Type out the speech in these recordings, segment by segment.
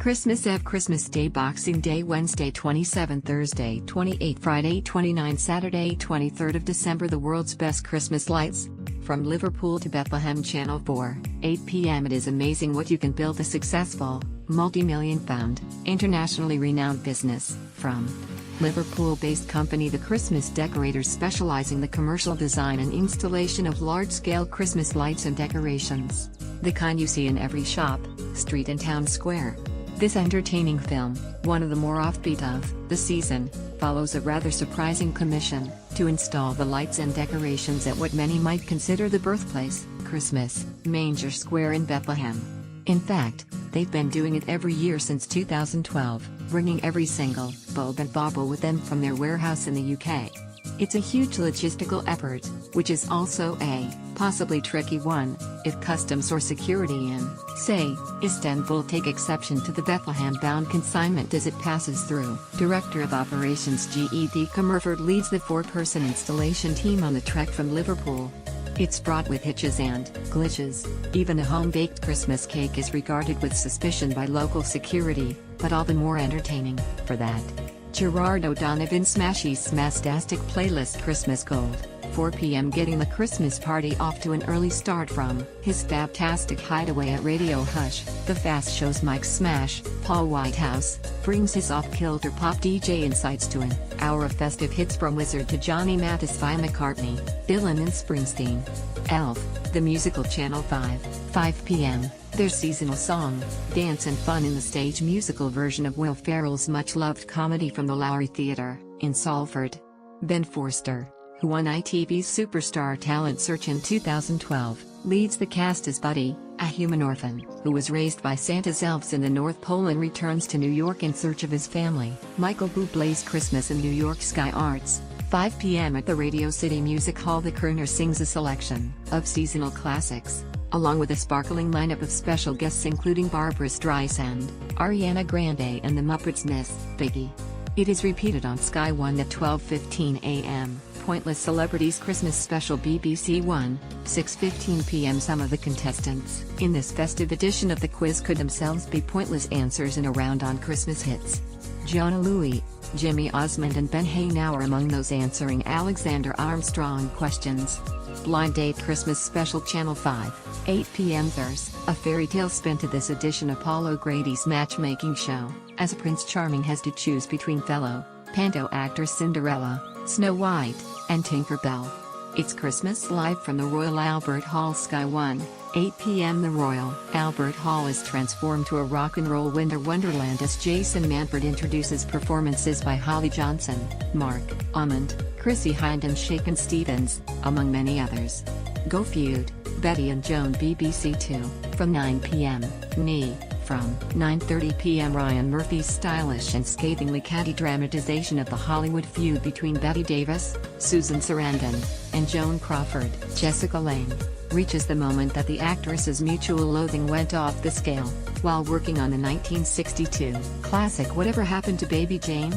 Christmas Eve, Christmas Day, Boxing Day, Wednesday 27, Thursday 28, Friday 29, Saturday 23rd of December. The world's best Christmas lights. From Liverpool to Bethlehem, Channel 4, 8 p.m. It is amazing what you can build a successful, multi-million pound, internationally renowned business. From Liverpool-based company The Christmas Decorators, specializing the commercial design and installation of large-scale Christmas lights and decorations. The kind you see in every shop, street and town square. This entertaining film, one of the more offbeat of the season, follows a rather surprising commission to install the lights and decorations at what many might consider the birthplace, Christmas, Manger Square in Bethlehem. In fact, they've been doing it every year since 2012, bringing every single bulb and bauble with them from their warehouse in the UK. It's a huge logistical effort, which is also a possibly tricky one, if customs or security in, say, Istanbul take exception to the Bethlehem-bound consignment as it passes through. Director of Operations Ged Comerford leads the four-person installation team on the trek from Liverpool. It's fraught with hitches and glitches. Even a home-baked Christmas cake is regarded with suspicion by local security, but all the more entertaining for that. Gerard O'Donovan smashes Smastastic playlist Christmas Gold, 4 p.m. getting the Christmas party off to an early start from his fabtastic hideaway at Radio Hush. The Fast Show's Mike Smash, Paul Whitehouse, brings his off-kilter pop DJ insights to an hour of festive hits from Wizard to Johnny Mathis via McCartney, Dylan and Springsteen. Elf, the musical, Channel 5 p.m. Their seasonal song, dance and fun in the stage musical version of Will Ferrell's much-loved comedy from the Lowry Theatre, in Salford. Ben Forster, who won ITV's Superstar Talent Search in 2012, leads the cast as Buddy, a human orphan, who was raised by Santa's elves in the North Pole and returns to New York in search of his family. Michael Bublé's Christmas in New York Sky Arts, 5 p.m. at the Radio City Music Hall. The crooner sings a selection of seasonal classics, along with a sparkling lineup of special guests including Barbra Streisand, Ariana Grande and the Muppets' Miss Piggy. It is repeated on Sky One at 12:15 a.m. Pointless Celebrities Christmas Special, BBC One, 6:15 p.m. Some of the contestants in this festive edition of the quiz could themselves be pointless answers in a round on Christmas hits. Jonah Louie, Jimmy Osmond and Ben Haynow are among those answering Alexander Armstrong questions. Blind Date Christmas Special, Channel 5, 8 p.m. There's a fairy tale spin to this edition of Paul O'Grady's matchmaking show, as Prince Charming has to choose between fellow panto actors Cinderella, Snow White, and Tinker Bell. It's Christmas live from the Royal Albert Hall. Sky One, 8 p.m. The Royal Albert Hall is transformed to a rock and roll winter wonderland as Jason Manford introduces performances by Holly Johnson, Mark Almond, Chrissie Hynde and Shakin' Stevens, among many others. Go Feud, Betty and Joan, BBC Two, from 9 p.m. Nee, from 9:30 p.m. Ryan Murphy's stylish and scathingly catty dramatization of the Hollywood feud between Bette Davis, Susan Sarandon, and Joan Crawford. Jessica Lange reaches the moment that the actress's mutual loathing went off the scale, while working on the 1962 classic Whatever Happened to Baby Jane?,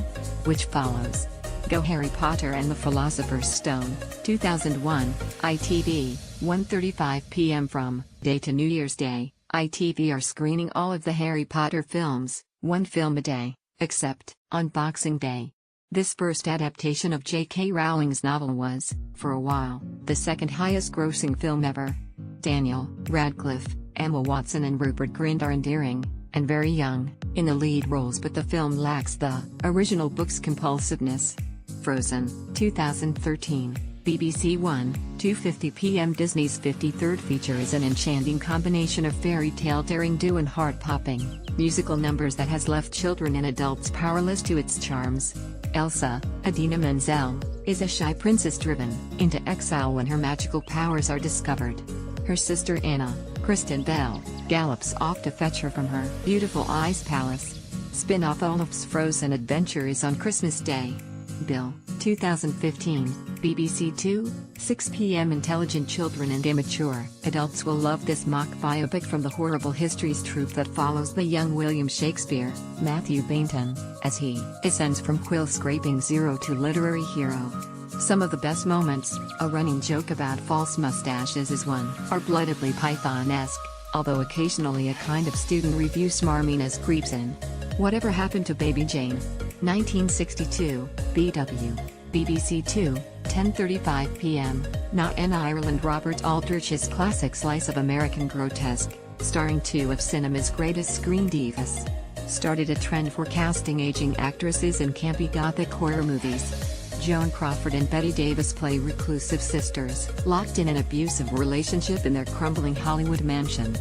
which follows. Go Harry Potter and the Philosopher's Stone, 2001, ITV, 1:35 p.m. From Day to New Year's Day, ITV are screening all of the Harry Potter films, one film a day, except on Boxing Day. This first adaptation of J.K. Rowling's novel was, for a while, the second highest-grossing film ever. Daniel Radcliffe, Emma Watson and Rupert Grint are endearing, and very young, in the lead roles, but the film lacks the original book's compulsiveness. Frozen, 2013, BBC One, 2:50 p.m. Disney's 53rd feature is an enchanting combination of fairy tale daring-do and heart-popping musical numbers that has left children and adults powerless to its charms. Elsa, Idina Menzel, is a shy princess driven into exile when her magical powers are discovered. Her sister Anna, Kristen Bell, gallops off to fetch her from her beautiful ice palace. Spin-off Olaf's Frozen adventure is on Christmas Day. Bill, 2015, BBC Two, 6 p.m. Intelligent children and immature adults will love this mock biopic from the Horrible Histories troupe that follows the young William Shakespeare, Matthew Bainton, as he ascends from quill-scraping zero to literary hero. Some of the best moments, a running joke about false mustaches is one, are bloodedly Python-esque. although occasionally a kind of student review smarminess creeps in. Whatever Happened to Baby Jane? 1962, BW. BBC Two, 10:35 p.m. Not in Ireland. Robert Aldrich's classic slice of American grotesque, starring two of cinema's greatest screen divas, started a trend for casting aging actresses in campy gothic horror movies. Joan Crawford and Bette Davis play reclusive sisters, locked in an abusive relationship in their crumbling Hollywood mansion.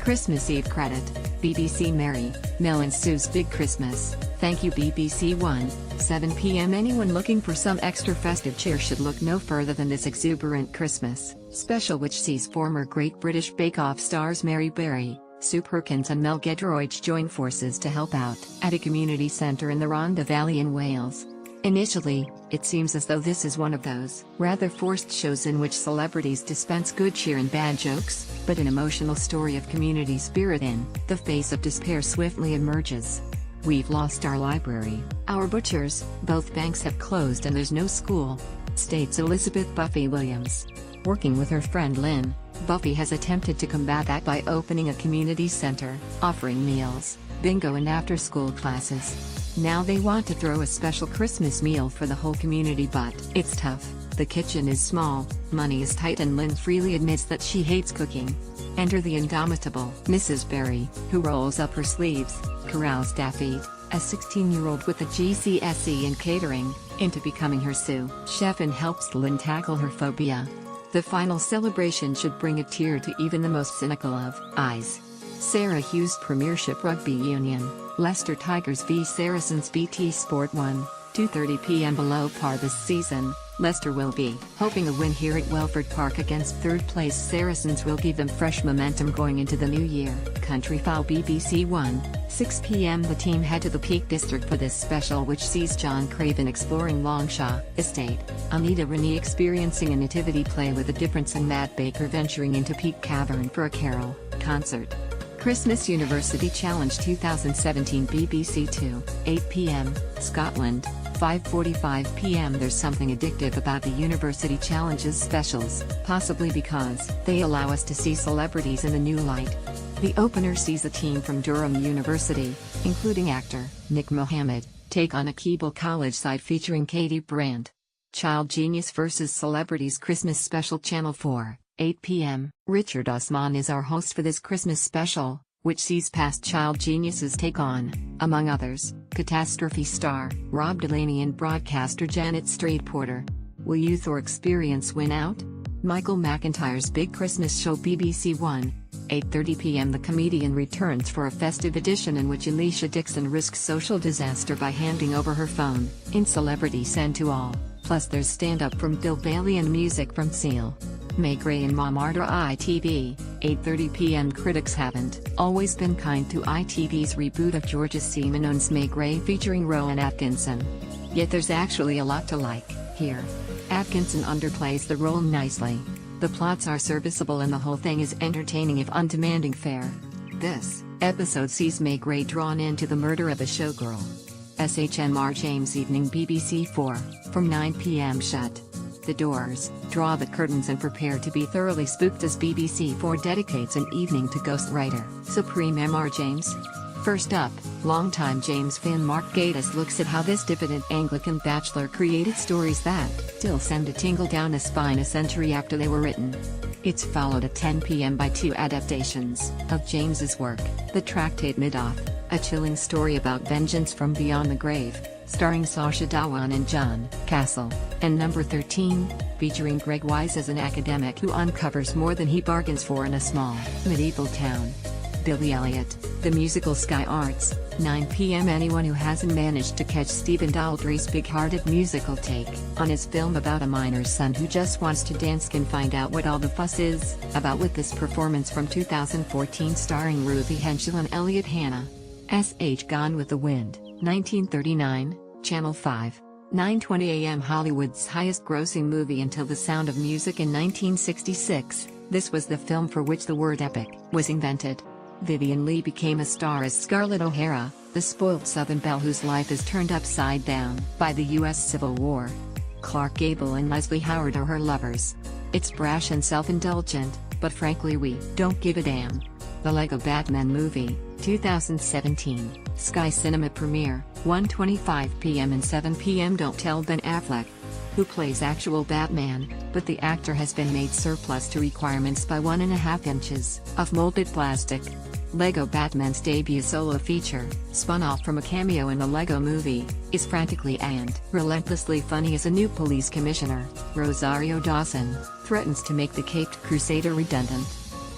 Christmas Eve credit, BBC Mary, Mel and Sue's Big Christmas, thank you BBC One, 7 p.m. Anyone looking for some extra festive cheer should look no further than this exuberant Christmas special, which sees former Great British Bake Off stars Mary Berry, Sue Perkins and Mel Giedroyc join forces to help out at a community centre in the Rhondda Valley in Wales. Initially, it seems as though this is one of those rather forced shows in which celebrities dispense good cheer and bad jokes, but an emotional story of community spirit in the face of despair swiftly emerges. We've lost our library, our butchers, both banks have closed and there's no school, states Elizabeth Buffy Williams. Working with her friend Lynn, Buffy has attempted to combat that by opening a community center, offering meals, bingo and after-school classes. Now they want to throw a special Christmas meal for the whole community, but it's tough. The kitchen is small, money is tight, and Lynn freely admits that she hates cooking. Enter the indomitable Mrs. Berry, who rolls up her sleeves, corrals Daffy, a 16-year-old with a GCSE in catering, into becoming her sous chef and helps Lynn tackle her phobia. The final celebration should bring a tear to even the most cynical of eyes. Sarah Hughes Premiership Rugby Union, Leicester Tigers v Saracens. BT Sport 1, 2:30 p.m. Below par this season, Leicester will be hoping a win here at Welford Park against third-place Saracens will give them fresh momentum going into the new year. Country Foul. BBC One, 6 p.m. The team head to the Peak District for this special, which sees John Craven exploring Longshaw Estate, Anita Renee experiencing a nativity play with a difference, and Matt Baker venturing into Peak Cavern for a carol concert. Christmas University Challenge 2017. BBC Two, 8 p.m. Scotland, 5:45 p.m. There's something addictive about the University Challenges specials, possibly because they allow us to see celebrities in a new light. The opener sees a team from Durham University, including actor Nick Mohammed, take on a Keble College side featuring Katie Brandt. Child Genius vs. Celebrities Christmas Special. Channel 4, 8 p.m. Richard Osman is our host for this Christmas special, which sees past Child Geniuses take on, among others, Catastrophe star Rob Delaney and broadcaster Janet Street Porter. Will youth or experience win out? Michael McIntyre's Big Christmas Show. BBC One, 8:30 p.m. The comedian returns for a festive edition in which Alicia Dixon risks social disaster by handing over her phone, in Celebrity Send to All. Plus there's stand-up from Bill Bailey and music from Seal. Meg Ray and Mom Arda. ITV, 8:30 p.m. Critics haven't always been kind to ITV's reboot of Georgia C. Minone's Meg Ray featuring Rowan Atkinson. Yet there's actually a lot to like here. Atkinson underplays the role nicely. The plots are serviceable and the whole thing is entertaining if undemanding fare. This episode sees Meg Ray drawn into the murder of a showgirl. SHMR James Evening. BBC 4, from 9 p.m. Shut the doors, draw the curtains and prepare to be thoroughly spooked as BBC 4 dedicates an evening to ghostwriter Supreme MR James. First up, longtime James fan Mark Gatiss looks at how this diffident Anglican bachelor created stories that still send a tingle down a spine a century after they were written. It's followed at 10 p.m. by two adaptations of James's work, the tractate Midoff, a chilling story about vengeance from beyond the grave, starring Sacha Dhawan and John Castle, and Number 13, featuring Greg Wise as an academic who uncovers more than he bargains for in a small, medieval town. Billy Elliot, the musical Sky Arts, 9 p.m. Anyone who hasn't managed to catch Stephen Daldry's big-hearted musical take on his film about a miner's son who just wants to dance can find out what all the fuss is about with this performance from 2014 starring Ruthie Henschel and Elliot Hanna. S.H. Gone with the Wind, 1939, Channel 5, 9:20 a.m. Hollywood's highest-grossing movie until The Sound of Music in 1966, this was the film for which the word epic was invented. Vivien Leigh became a star as Scarlett O'Hara, the spoilt Southern belle whose life is turned upside down by the U.S. Civil War. Clark Gable and Leslie Howard are her lovers. It's brash and self-indulgent, but frankly we don't give a damn. The Lego Batman Movie, 2017, Sky Cinema premiere, 1:25 p.m. and 7 p.m. Don't tell Ben Affleck, who plays actual Batman, but the actor has been made surplus to requirements by 1.5 inches of molded plastic. Lego Batman's debut solo feature, spun off from a cameo in the Lego Movie, is frantically and relentlessly funny as a new police commissioner, Rosario Dawson, threatens to make the Caped Crusader redundant.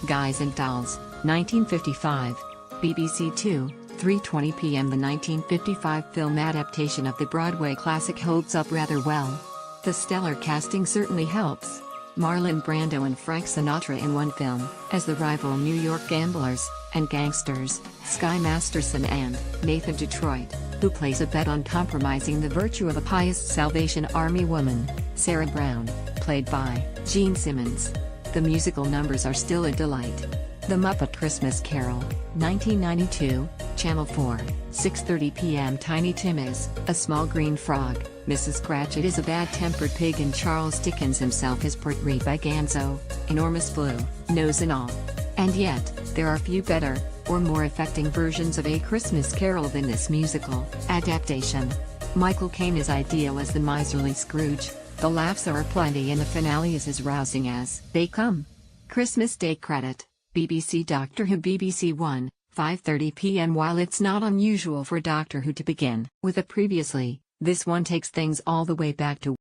Guys and Dolls, 1955. BBC 2, 3:20 p.m. The 1955 film adaptation of the Broadway classic holds up rather well. The stellar casting certainly helps. Marlon Brando and Frank Sinatra in one film, as the rival New York gamblers and gangsters, Sky Masterson and Nathan Detroit, who place a bet on compromising the virtue of a pious Salvation Army woman, Sarah Brown, played by Gene Simmons. The musical numbers are still a delight. The Muppet Christmas Carol, 1992, Channel 4, 6:30 p.m. Tiny Tim is a small green frog, Mrs. Cratchit is a bad-tempered pig, and Charles Dickens himself is portrayed by Gonzo, enormous blue nose and all. And yet, there are few better, or more affecting versions of A Christmas Carol than this musical adaptation. Michael Caine is ideal as the miserly Scrooge, the laughs are aplenty, and the finale is as rousing as they come. Christmas Day credit, BBC Doctor Who BBC 1, 5:30 p.m. While it's not unusual for Doctor Who to begin with a previously, this one takes things all the way back to